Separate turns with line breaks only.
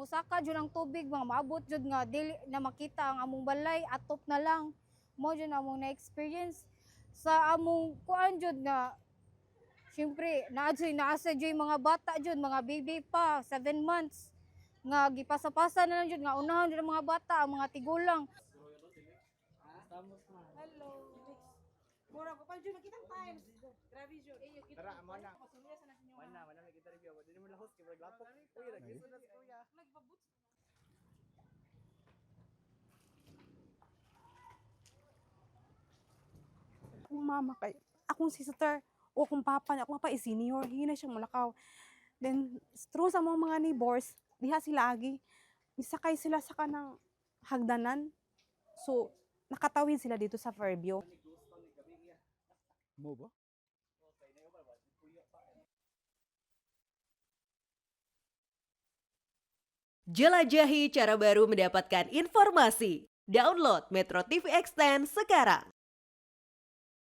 Musaka jud ang tubig mga maabot jud nga dili na makita ang among balay atop na lang. Mo jud among na-experience sa among kuan jud nga syempre naasa jud mga bata jud mga baby pa 7 months nga gipasa-pasa na lang jud nga unahon jud ang mga bata ang mga tigulang.
Hello. Mura ko pa jud makitang times. Grabe jud.
Tara, amo na.
Masuya sa natin yung
Wala na kita review. Dili mo lahos kay maglapok. Uy, lagi sa kuya.
nagbabuts. Kung mama kay akong sister o kung papa niya, akong papa is senior, hindi na siyang mulakaw. Then, through sa mga neighbors, diha sila agi, misakay sila sa kanang hagdanan. So, nakatawid sila dito sa Fairview.
Mo ba?
Jelajahi cara baru mendapatkan informasi. Download Metro TV Extend sekarang.